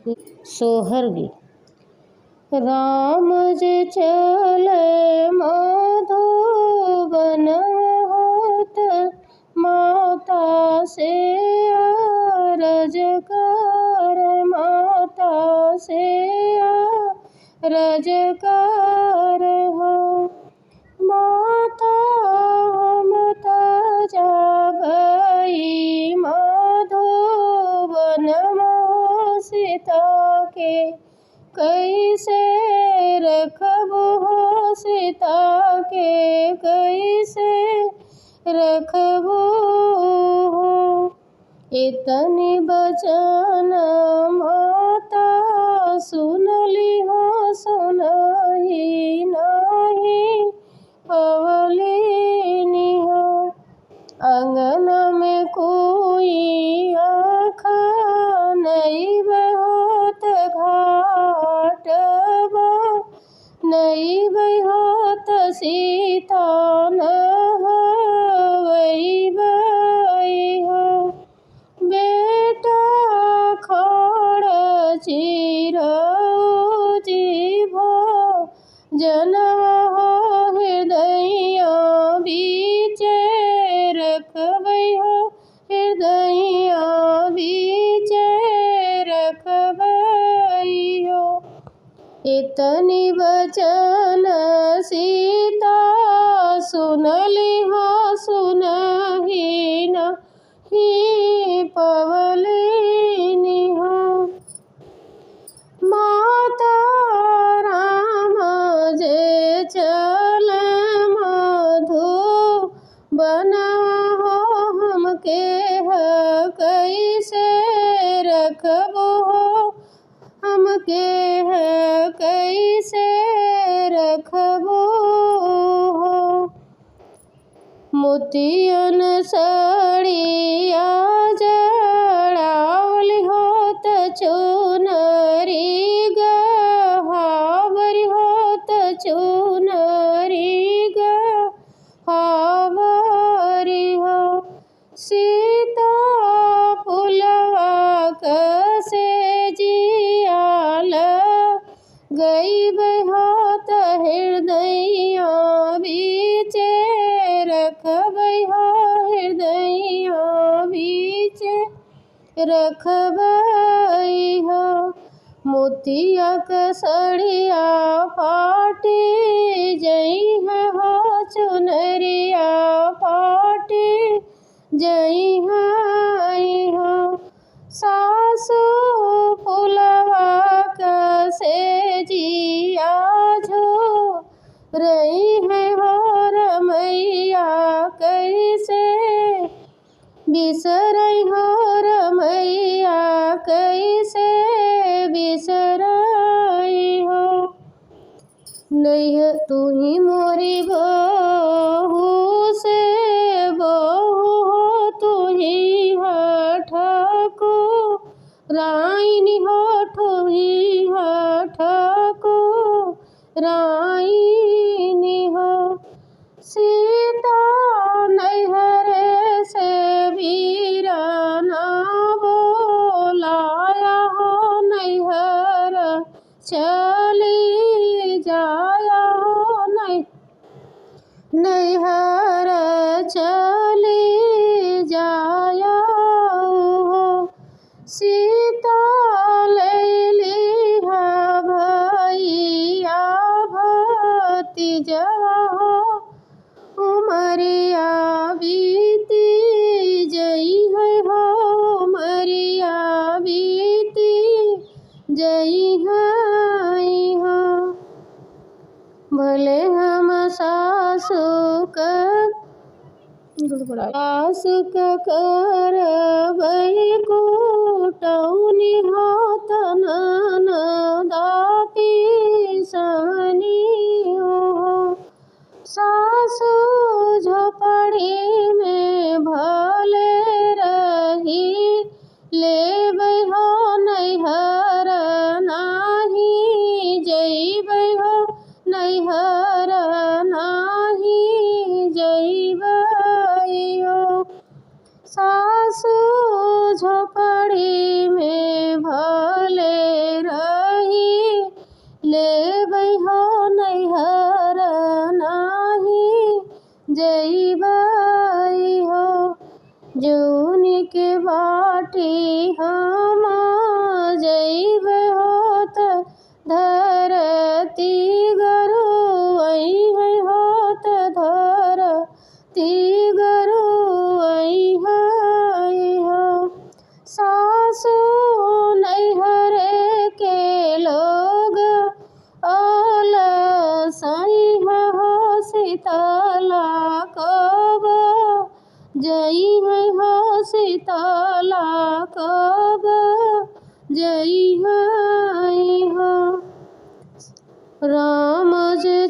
सोहर भी। राम जे चले मधुबन होत, माता से अरज कर, माता से अरज कर हो। माता हम त जाबई मधुबन सीता के, कैसे रखबो सीता के, कैसे रखबो। इतनी बचन माता सुनली हो, सुनही नहीं पवलिनी हो। अंगन में कोई आँखा नहीं बहुत, घाट नहीं बहुत, सीता नहवई बई हो। बेटा खड़ चिरऊ जीभो, जनवा हो हृदय बीचे रखबै हो, हृदय बीचे रखबै हो। इतनी बचन सीता सुनली हो, सुनही नहीं पवलिनी हो। माता राम जे चले मधुबन हो, हमके कैसे रखबो हो, हमके कैसे रखबो हो। मोतियन सड़िया जड़ावली होत, चुनरी गहावरी होत, चुनरी गहावरी हो। सीता फुलवा कसे जियाल गई होत, हृदय बीचे रखबै हो, हृदय बीचे रखबै हो। मोतिया कसड़िया फाटी जई हो, चुनरिया फाटी जई हो। सासु फुलवा कसे जिया झो रही है हो, रमैया कैसे बिसरई हो, रमैया कैसे बिसरई हो। नहीं तू ही मोरी बहू से बहू हो, तू ही ठाकुराइन हो, तू ही ठाकुराइन हो। सीता नैहरे से वीराना बोलाया हो, नैहर चली जाया हो, नैहर चली जाया हो। सीता लैली है भैया भतीजवा हो, उमरिया बीती जई है हो, उमरिया बीती जई है हो। भले हम सासु करबै कुटौनी होत, ननदाती सवनी हो। सासु झोपड़ी में भले रही लेबै हो, नैहर नाही जइबै हो, नैहर नाही जइबै हो। सासु झोपड़ी में जई है हो शीतला कब जई है हो। राम जे